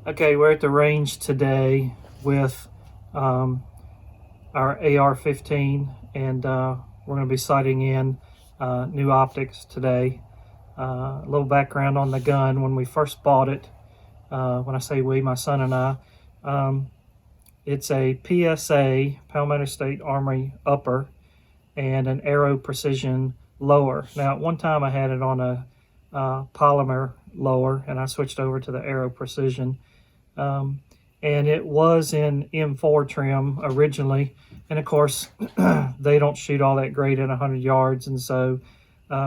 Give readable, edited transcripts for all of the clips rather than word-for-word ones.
Okay, we're at the range today with our AR-15, and we're going to be sighting in new optics today. A little background on the gun. When we first bought it, when I say we, my son and I, it's a PSA, Palmetto State Armory upper, and an Aero Precision lower. Now, at one time I had it on a polymer lower, and I switched over to the Aero Precision. And it was in M4 trim originally, and of course they don't shoot all that great at 100 yards, and so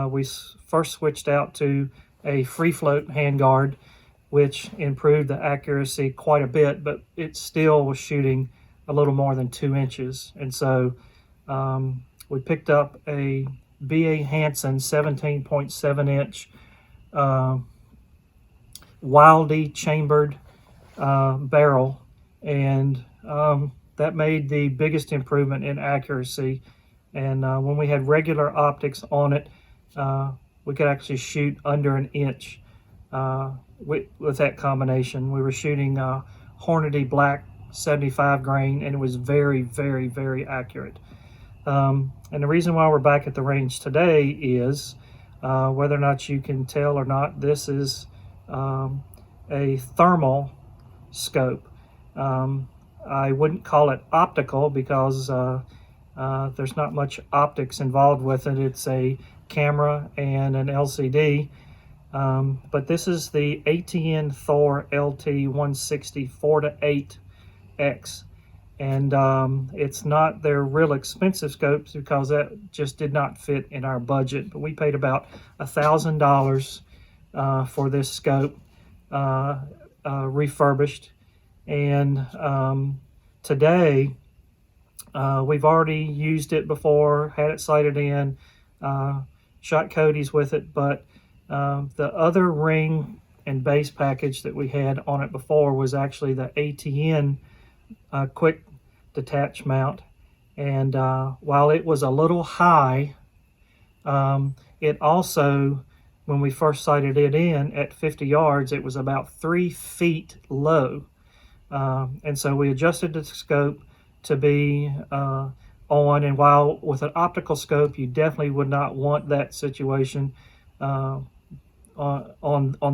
we first switched out to a free float handguard, which improved the accuracy quite a bit, but it still was shooting a little more than 2 inches. And so we picked up a B.A. Hansen 17.7 inch Wildy chambered barrel, and that made the biggest improvement in accuracy. And when we had regular optics on it, we could actually shoot under 1 inch with that combination. We were shooting Hornady Black 75 grain, and it was very, very, very accurate. And the reason why we're back at the range today is whether or not you can tell or not, this is a thermal scope. I wouldn't call it optical because there's not much optics involved with it. It's a camera and an LCD, but this is the ATN ThOR LT 160 4-8X, and it's not their real expensive scopes because that just did not fit in our budget, but we paid about $1,000 for this scope, refurbished. And today we've already used it before, had it sighted in, shot Cody's with it, but the other ring and base package that we had on it before was actually the ATN quick detach mount. And while it was a little high, it also, when we first sighted it in at 50 yards, it was about 3 feet low. And so we adjusted the scope to be on, and while with an optical scope you definitely would not want that situation, on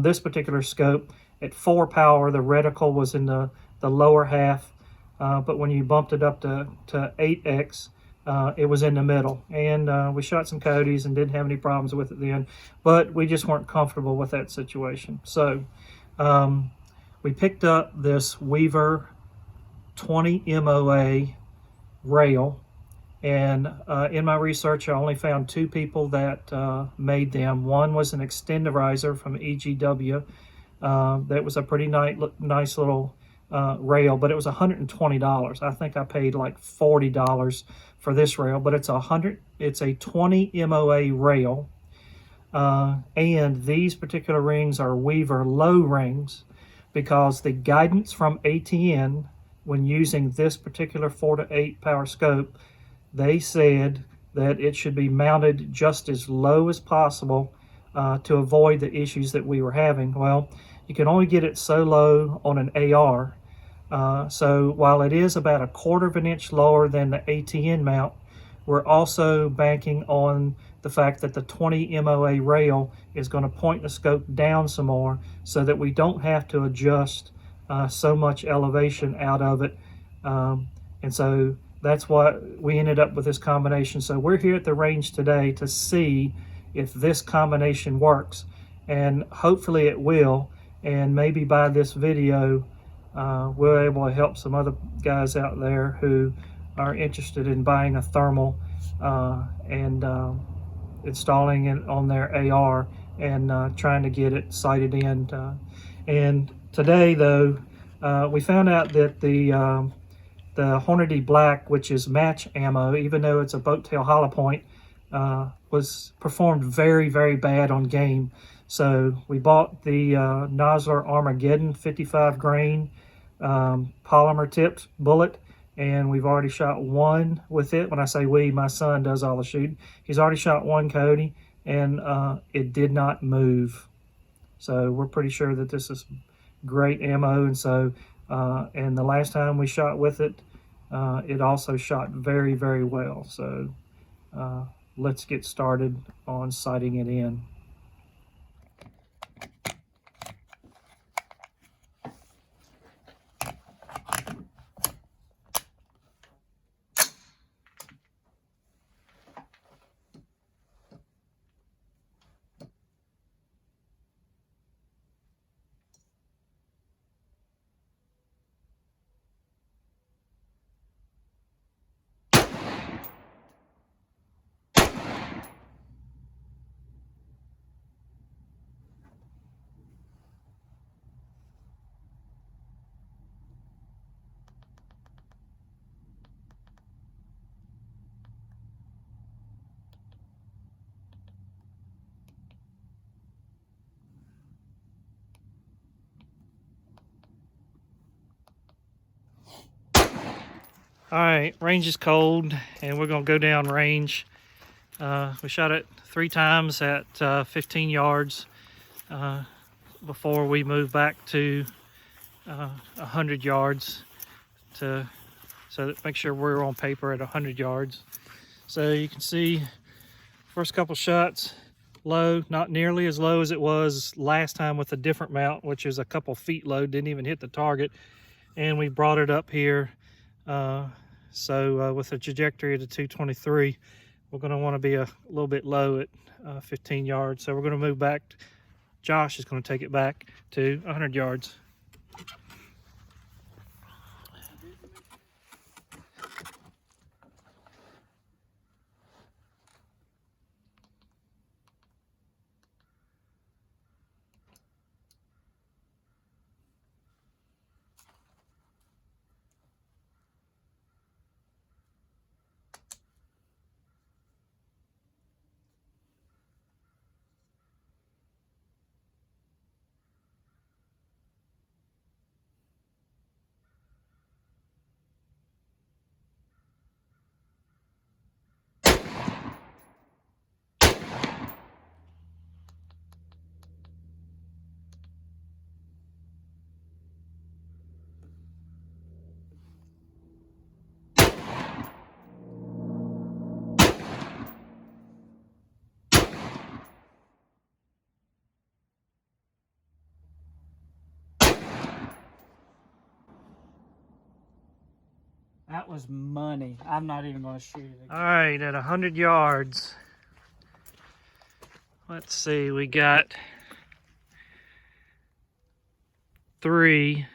this particular scope at 4 power the reticle was in the lower half, but when you bumped it up to 8x, it was in the middle. And we shot some Cody's and didn't have any problems with it then, but we just weren't comfortable with that situation. So we picked up this Weaver 20 MOA rail, and in my research I only found 2 people that made them. One was an extenderizer from EGW. That was a pretty nice little rail, but it was $120. I think I paid like $40 for this rail, but it's a 20 MOA rail, and these particular rings are Weaver low rings, because the guidance from ATN when using this particular 4-8 power scope, they said that it should be mounted just as low as possible to avoid the issues that we were having. Well, you can only get it so low on an AR. So while it is about 1/4 of an inch lower than the ATN mount, we're also banking on the fact that the 20 MOA rail is going to point the scope down some more, so that we don't have to adjust so much elevation out of it. And so that's what we ended up with, this combination. So we're here at the range today to see if this combination works, and hopefully it will. And maybe by this video we're able to help some other guys out there who are interested in buying a thermal and installing it on their AR and trying to get it sighted in. And today though, we found out that the Hornady Black, which is match ammo, even though it's a boat tail hollow point, was performed very, very bad on game. So we bought the Nosler Armageddon 55 grain polymer tipped bullet, and we've already shot one with it. When I say we, my son does all the shooting. He's already shot one Cody, and it did not move. So we're pretty sure that this is great ammo. And so, and the last time we shot with it, it also shot very, very well. So let's get started on sighting it in. All right, range is cold, and we're gonna go down range. We shot it 3 times at 15 yards before we moved back to 100 yards so that make sure we're on paper at 100 yards. So you can see first couple shots low, not nearly as low as it was last time with a different mount, which is a couple feet low, didn't even hit the target, and we brought it up here. So with a trajectory of 223, we're going to want to be a little bit low at 15 yards. So we're going to move back. Josh is going to take it back to 100 yards. That was money. I'm not even going to shoot it again. All right, at 100 yards, let's see, we got 3,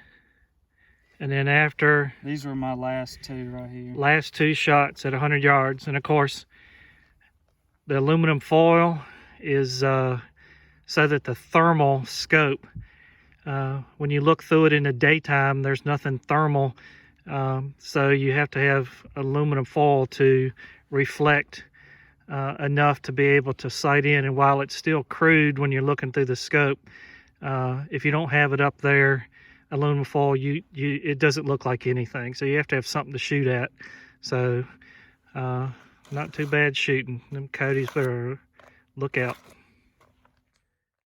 and then after These were my last 2 right here. last 2 shots at 100 yards. And of course, the aluminum foil is so that the thermal scope, when you look through it in the daytime, there's nothing thermal. So you have to have aluminum foil to reflect enough to be able to sight in. And while it's still crude when you're looking through the scope, if you don't have it up there, aluminum foil, it doesn't look like anything. So you have to have something to shoot at. So not too bad shooting. Them Cody's better look out.